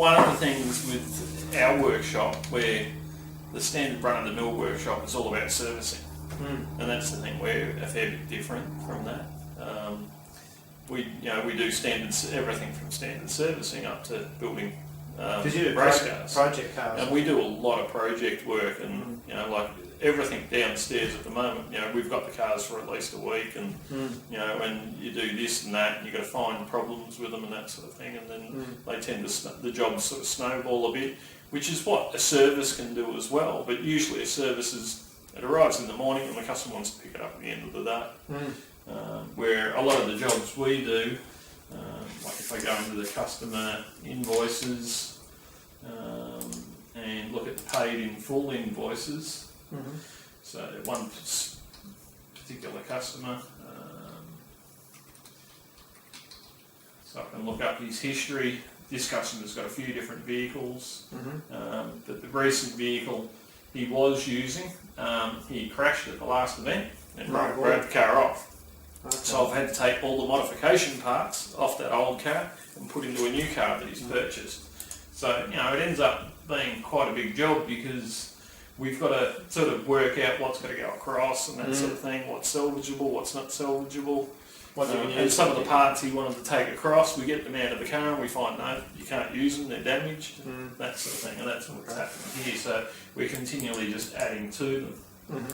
one of the things with our workshop, where the standard run-of-the-mill workshop is all about servicing, and that's the thing, we're a fair bit different from that. We do everything from standard servicing up to building you do race cars. Project cars. And we do a lot of project work, and like everything downstairs at the moment. We've got the cars for at least a week, and when you do this and that, and you've got to find problems with them and that sort of thing, and then they tend to the jobs sort of snowball a bit, which is what a service can do as well. But usually a service it arrives in the morning, and the customer wants to pick it up at the end of the day. Where a lot of the jobs we do, like if I go into the customer invoices and look at the paid in full invoices, so one particular customer, so I can look up his history. This customer's got a few different vehicles, but the recent vehicle he was using, he crashed at the last event and wrote the car off. Okay. So I've had to take all the modification parts off that old car and put into a new car that he's purchased. So, it ends up being quite a big job, because we've got to sort of work out what's got to go across and that sort of thing, what's salvageable, what's not salvageable. And some of the parts he wanted to take across, we get them out of the car and we find, no, you can't use them, they're damaged, that sort of thing. And that's what's happening here. So we're continually just adding to them.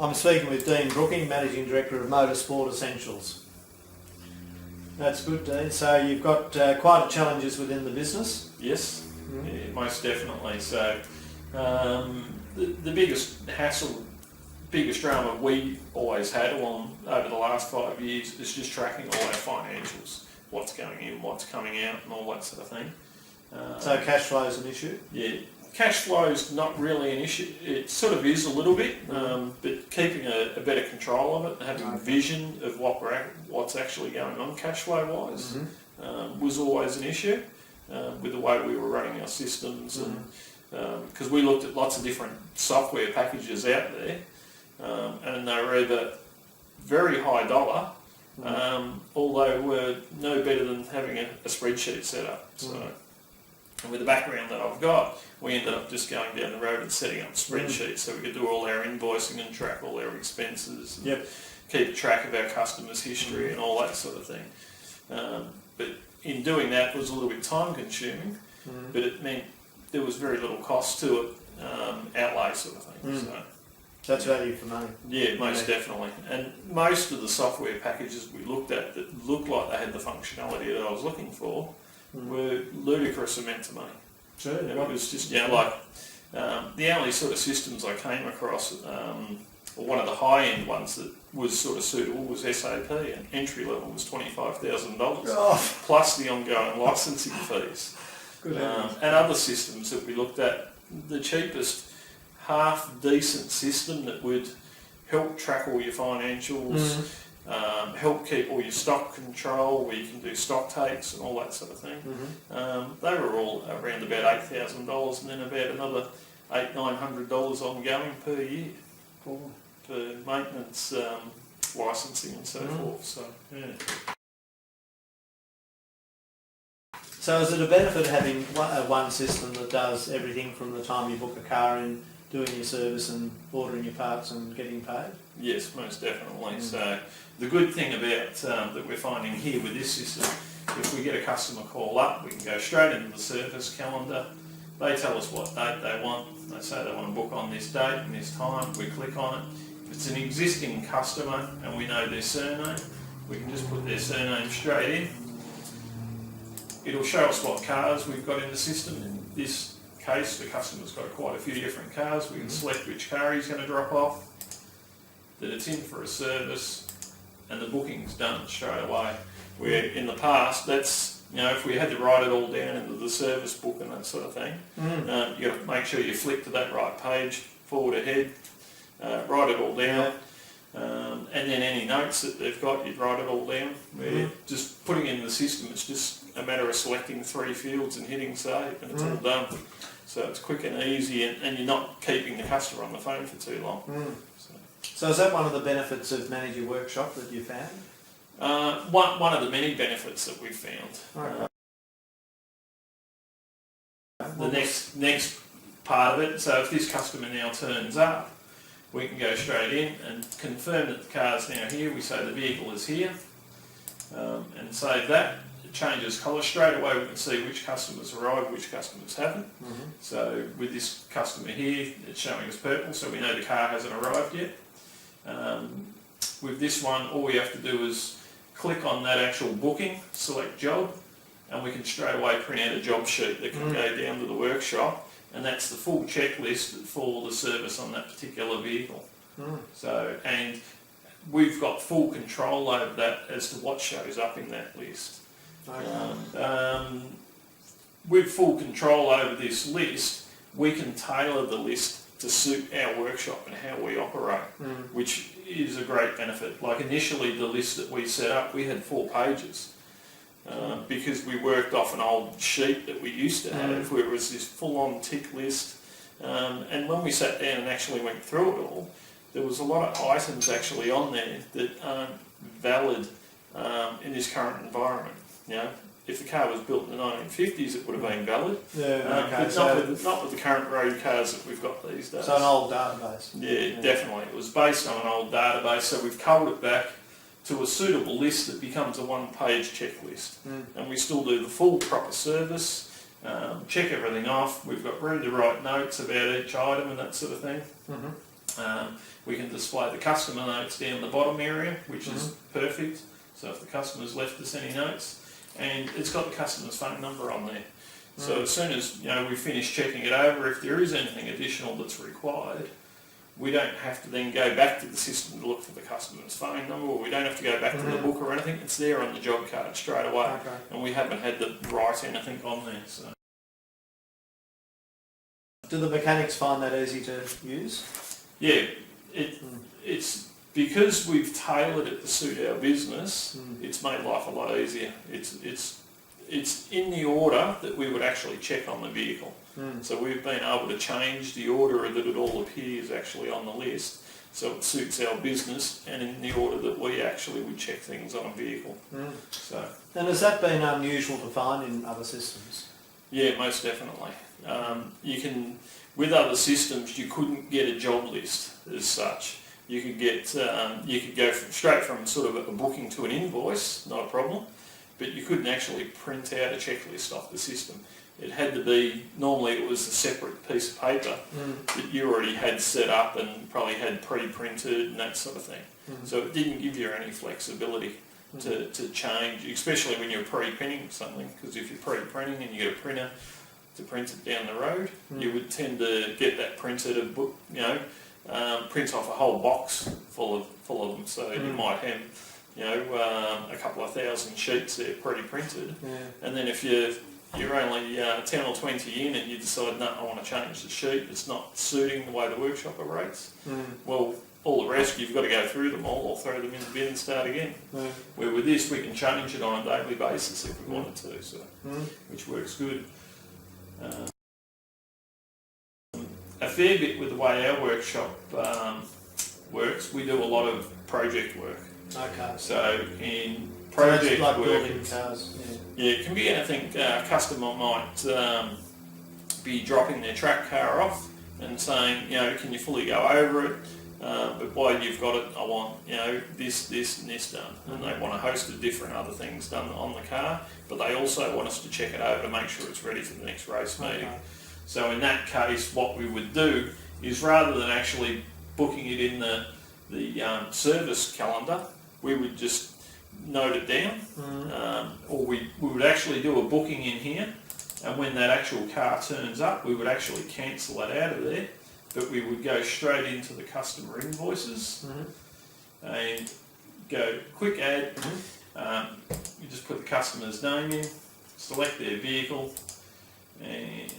I'm speaking with Dean Brooking, Managing Director of Motorsport Essentials. That's good, Dean. So you've got quite challenges within the business? Yes, yeah, most definitely. So the biggest hassle, biggest drama we always had over the last 5 years is just tracking all our financials, what's going in, what's coming out, and all that sort of thing. So cash flow is an issue? Yeah. Cash flow is not really an issue. It sort of is a little bit, but keeping a better control of it and having vision of what's actually going on cash flow wise was always an issue with the way we were running our systems, and because we looked at lots of different software packages out there, and they were either very high dollar, although were no better than having a spreadsheet set up. So. And with the background that I've got, we ended up just going down the road and setting up spreadsheets so we could do all our invoicing and track all our expenses, and keep track of our customers' history and all that sort of thing. But in doing that, it was a little bit time consuming, but it meant there was very little cost to it, outlay sort of thing. So, that's value for money. Yeah, most definitely. And most of the software packages we looked at that looked like they had the functionality that I was looking for were ludicrous amounts of money. Sure. And it was just, the only sort of systems I came across, or one of the high-end ones that was sort of suitable was SAP, and entry level was $25,000, plus the ongoing licensing fees. Good. And other systems that we looked at, the cheapest half-decent system that would help track all your financials, help keep all your stock control, where you can do stock takes and all that sort of thing. They were all around about $8,000, and then about another $800-900 ongoing per year for maintenance, licensing and so forth. So yeah. So is it a benefit having one system that does everything from the time you book a car in, doing your service and ordering your parts and getting paid? Yes, most definitely. So the good thing about that we're finding here with this system, if we get a customer call up, we can go straight into the service calendar. They tell us what date they want. They say they want to book on this date and this time. We click on it. If it's an existing customer and we know their surname, we can just put their surname straight in. It'll show us what cars we've got in the system. In this case, the customer's got quite a few different cars. We can select which car he's going to drop off, that it's in for a service, and the booking's done straight away. Where in the past, that's, if we had to write it all down into the service book and that sort of thing, you've got to make sure you flick to that right page, forward ahead, write it all down, and then any notes that they've got, you'd write it all down. Where just putting it in the system, it's just a matter of selecting 3 fields and hitting save, and it's all done. So it's quick and easy, and you're not keeping the customer on the phone for too long. So is that one of the benefits of Manage Your Workshop that you found? One of the many benefits that we've found. Okay. The next part of it, so if this customer now turns up, we can go straight in and confirm that the car's now here. We say the vehicle is here, and save that. It changes colour straight away. We can see which customers arrived, which customers haven't. Mm-hmm. So with this customer here, it's showing us purple, so we know the car hasn't arrived yet. With this one, all we have to do is click on that actual booking, select job, and we can straight away print out a job sheet that can go down to the workshop, and that's the full checklist for the service on that particular vehicle. So, and we've got full control over that as to what shows up in that list. With full control over this list, we can tailor the list to suit our workshop and how we operate, which is a great benefit. Like initially the list that we set up, we had 4 pages because we worked off an old sheet that we used to have where it was this full-on tick list, and when we sat down and actually went through it all, there was a lot of items actually on there that aren't valid in this current environment. You know, if the car was built in the 1950s, it would have been valid. But not with the current road cars that we've got these days. So an old database. Yeah, definitely. It was based on an old database, so we've culled it back to a suitable list that becomes a one-page checklist. And we still do the full proper service, check everything off. We've got read the right notes about each item and that sort of thing. We can display the customer notes down the bottom area, which is perfect. So if the customer's left us any notes, and it's got the customer's phone number on there. So as soon as we finish checking it over, if there is anything additional that's required, we don't have to then go back to the system to look for the customer's phone number, or we don't have to go back to the book or anything. It's there on the job card straight away, and we haven't had to write anything on there. So. Do the mechanics find that easy to use? Yeah, it's because we've tailored it to suit our business. It's made life a lot easier. It's in the order that we would actually check on the vehicle. So we've been able to change the order that it all appears actually on the list, so it suits our business and in the order that we actually would check things on a vehicle. So. And has that been unusual to find in other systems? Yeah, most definitely. You can, with other systems, you couldn't get a job list as such. You could get, you could go straight from sort of a booking to an invoice, not a problem, but you couldn't actually print out a checklist off the system. It had to be, normally it was a separate piece of paper that you already had set up and probably had pre-printed and that sort of thing. So it didn't give you any flexibility to change, especially when you're pre-printing something, because if you're pre-printing and you get a printer to print it down the road, you would tend to get that printed, print off a whole box full of them. So you might have, a couple of thousand sheets there pre-printed, and then if you're only 10 or 20 in and you decide, no, I want to change the sheet, it's not suiting the way the workshop operates, well, all the rest, you've got to go through them all or throw them in the bin and start again. Where with this, we can change it on a daily basis if we wanted to, so which works good. A fair bit with the way our workshop works, we do a lot of project work. Okay. So in project like work, building cars. Yeah, it can be anything. A customer might be dropping their track car off and saying, can you fully go over it? But while you've got it, I want, this, and this done. And they want a host of different other things done on the car, but they also want us to check it over to make sure it's ready for the next race meeting. So in that case, what we would do is rather than actually booking it in the service calendar, we would just note it down, or we would actually do a booking in here, and when that actual car turns up, we would actually cancel it out of there, but we would go straight into the customer invoices and go quick add. You just put the customer's name in, select their vehicle, and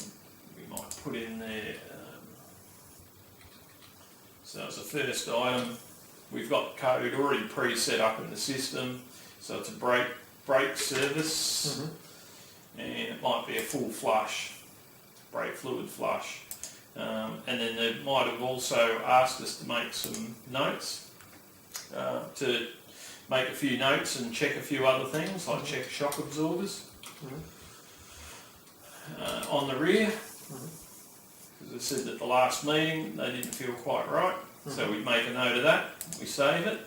we might put in there, so as a first item, we've got code already pre-set up in the system, so it's a brake service, and it might be a full flush, brake fluid flush. And then they might have also asked us to make some notes to make a few notes and check a few other things, like check shock absorbers on the rear. Because I said at the last meeting they didn't feel quite right, so we make a note of that, we save it.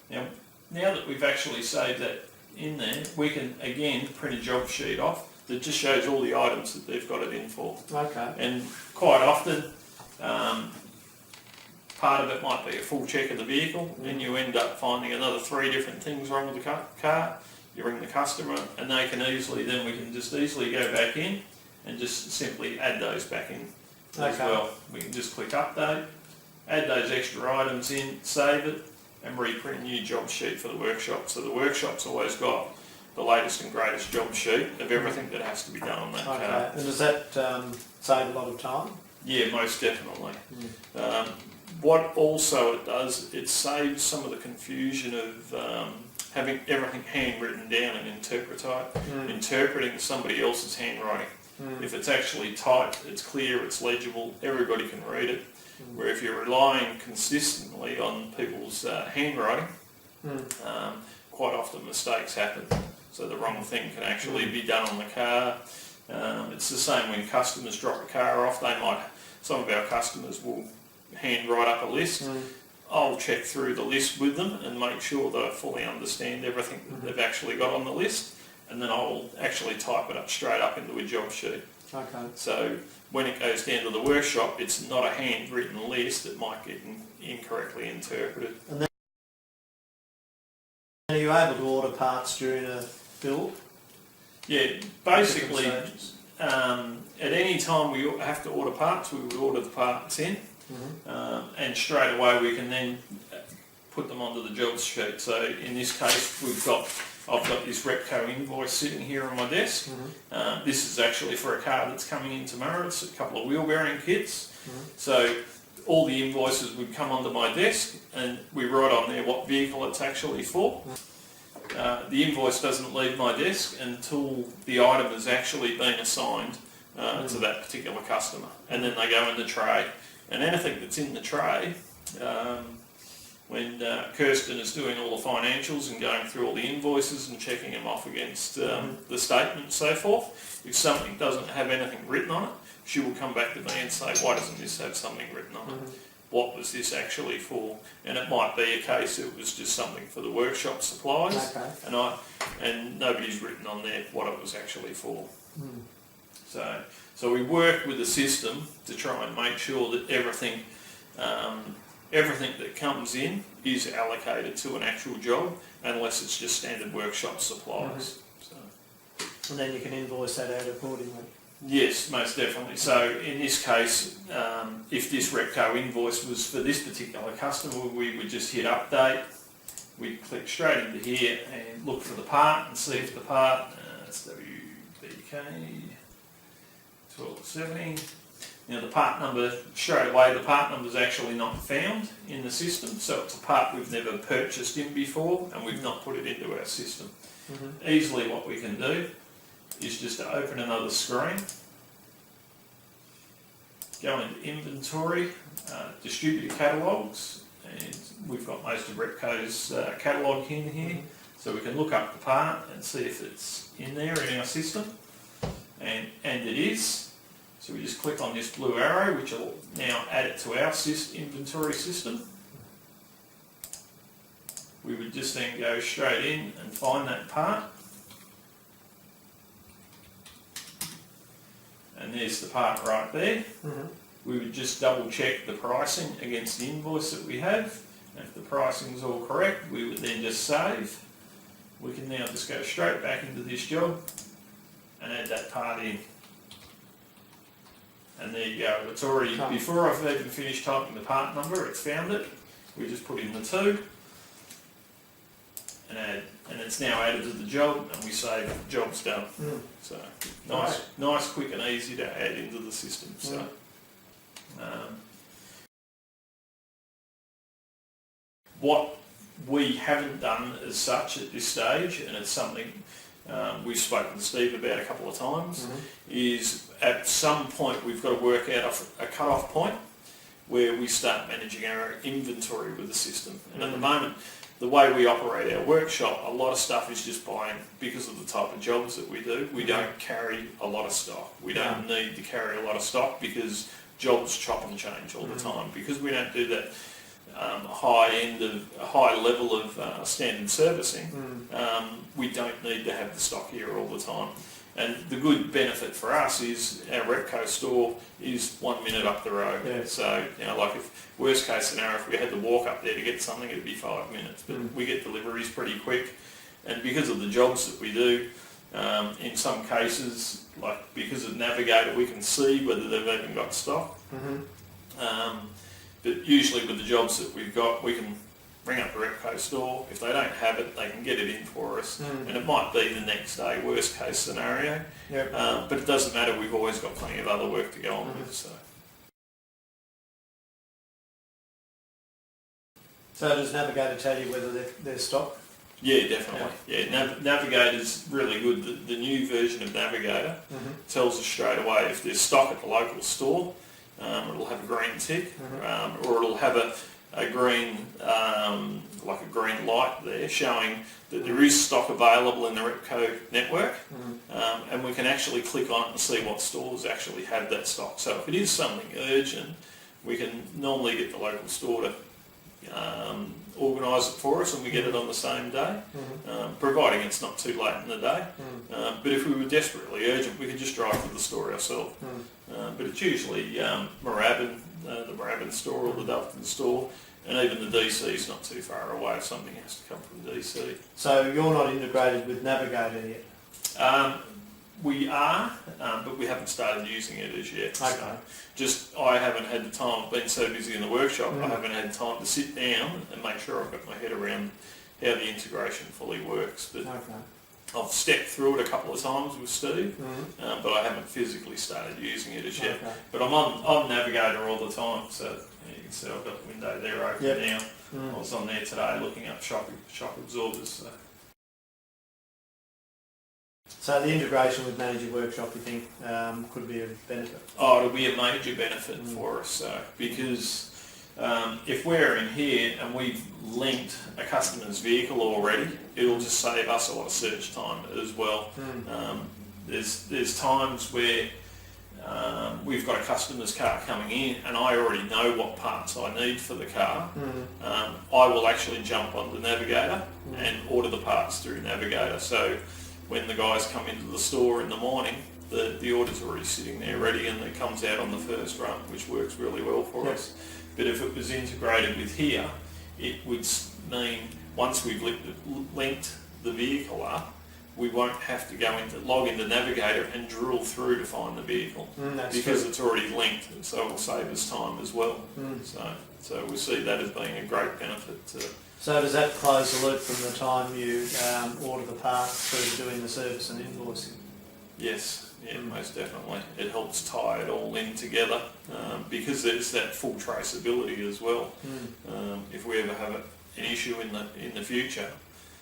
Now that we've actually saved that in there, we can again print a job sheet off that just shows all the items that they've got it in for. Okay. And quite often, part of it might be a full check of the vehicle, and you end up finding another 3 different things wrong with the car. You ring the customer, and they can easily, then we can just easily go back in and just simply add those back in as well. We can just click update, add those extra items in, save it, and reprint a new job sheet for the workshop. So the workshop's always got the latest and greatest job sheet of everything that has to be done on that car. And does that save a lot of time? Yeah, most definitely. What also it does, it saves some of the confusion of having everything handwritten down in interpretype, interpreting somebody else's handwriting. If it's actually typed, it's clear, it's legible, everybody can read it. Where if you're relying consistently on people's handwriting, quite often mistakes happen. So the wrong thing can actually be done on the car. It's the same when customers drop a car off. Some of our customers will hand write up a list. I'll check through the list with them and make sure that I fully understand everything that they've actually got on the list, and then I'll actually type it up straight up into a job sheet. Okay. So when it goes down to the workshop, it's not a handwritten list. It might get incorrectly interpreted. And then are you able to order parts during a build? Yeah, basically, at any time we have to order parts, we would order the parts in, and straight away we can then put them onto the job sheet. So in this case, I've got this Repco invoice sitting here on my desk. This is actually for a car that's coming in tomorrow. It's a couple of wheel bearing kits. So all the invoices would come onto my desk, and we write on there what vehicle it's actually for. The invoice doesn't leave my desk until the item has actually been assigned to that particular customer, and then they go in the tray. And anything that's in the tray, when Kirsten is doing all the financials and going through all the invoices and checking them off against the statement and so forth, if something doesn't have anything written on it, she will come back to me and say, why doesn't this have something written on it? What was this actually for? And it might be a case it was just something for the workshop supplies, and nobody's written on there what it was actually for. So we work with the system to try and make sure that everything that comes in is allocated to an actual job, unless it's just standard workshop supplies. And then you can invoice that out accordingly. Yes, most definitely. So in this case, if this Repco invoice was for this particular customer, we would just hit update. We'd click straight into here and look for the part and see if the part, it's WBK 1270. Now the part number, straight away the part number is actually not found in the system, so it's a part we've never purchased in before and we've not put it into our system. Easily what we can do is just to open another screen, go into inventory, distributor catalogues, and we've got most of Repco's catalogue in here, so we can look up the part and see if it's in there in our system, and it is. So we just click on this blue arrow, which will now add it to our inventory system. We would just then go straight in and find that part. And there's the part right there. We would just double check the pricing against the invoice that we have. And if the pricing is all correct, we would then just save. We can now just go straight back into this job and add that part in. And there you go, it's already, before I've even finished typing the part number, it's found it. We just put in the 2 and add, and it's now added to the job, and we say job's done. So nice, quick and easy to add into the system. So what we haven't done as such at this stage, and it's something we've spoken to Steve about a couple of times, is at some point we've got to work out a cut-off point where we start managing our inventory with the system. And at the moment, the way we operate our workshop, a lot of stuff is just buying because of the type of jobs that we do. We don't carry a lot of stock. We don't need to carry a lot of stock because jobs chop and change all the time. Because we don't do that high level of standard servicing, we don't need to have the stock here all the time. And the good benefit for us is our Repco store is 1 minute up the road. Yeah. So, like if worst case scenario, if we had to walk up there to get something, it'd be 5 minutes. But we get deliveries pretty quick. And because of the jobs that we do, in some cases, like because of Navigator, we can see whether they've even got stock. But usually with the jobs that we've got, we can ring up the Repco store. If they don't have it, they can get it in for us. And it might be the next day, worst case scenario. Yep. But it doesn't matter, we've always got plenty of other work to go on with. So does Navigator tell you whether they're stock? Yeah, definitely. Yeah, Navigator's really good. The new version of Navigator tells us straight away if there's stock at the local store. It'll have a green tick, or it'll have a green, like a green light there showing that there is stock available in the Repco network, and we can actually click on it and see what stores actually have that stock. So if it is something urgent, we can normally get the local store to organise it for us and we get it on the same day, providing it's not too late in the day. But if we were desperately urgent, we could just drive to the store ourselves. But it's usually Moorabbin, the Moorabbin store or the Doveton store, and even the DC is not too far away if something has to come from DC. So you're not integrated with Navigator yet? We are, but we haven't started using it as yet. Okay. So just I haven't had the time. I've been so busy in the workshop, I haven't had time to sit down and make sure I've got my head around how the integration fully works. But I've stepped through it a couple of times with Steve, but I haven't physically started using it as yet. But I'm on Navigator all the time, so you can see I've got the window there open now. I was on there today looking up shock absorbers. So the integration with Manage Your Workshop, you think, could be a benefit? Oh, it'll be a major benefit for us, because if we're in here and we've linked a customer's vehicle already, it'll just save us a lot of search time as well. There's times where we've got a customer's car coming in and I already know what parts I need for the car. I will actually jump on the Navigator and order the parts through Navigator. So when the guys come into the store in the morning, the order's already sitting there ready and it comes out on the first run, which works really well for us. But if it was integrated with here, it would mean once we've linked the vehicle up, we won't have to log into Navigator and drill through to find the vehicle because it's already linked, and so it'll save us time as well. So we see that as being a great benefit to. So does that close the loop from the time you order the parts through to doing the service and invoicing? Yes, most definitely. It helps tie it all in together because there's that full traceability as well. If we ever have an issue in the future,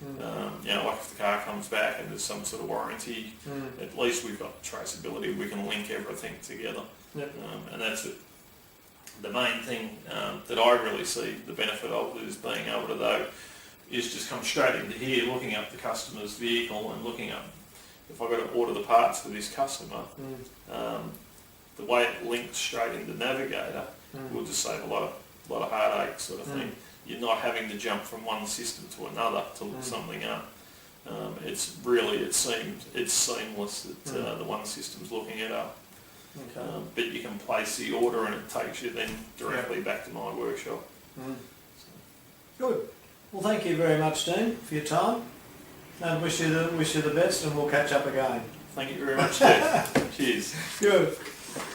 like if the car comes back and there's some sort of warranty, at least we've got traceability. We can link everything together, and that's it. The main thing that I really see the benefit of is being able to is just come straight into here, looking up the customer's vehicle and looking up if I've got to order the parts for this customer. The way it links straight into Navigator will just save a lot of heartache sort of thing. You're not having to jump from one system to another to look something up. It seamless that the one system's looking it up. But you can place the order and it takes you then directly back to my workshop. Good. Well, thank you very much, Dean, for your time, and wish you the best, and we'll catch up again. Thank you very much, Dave. Cheers. Good.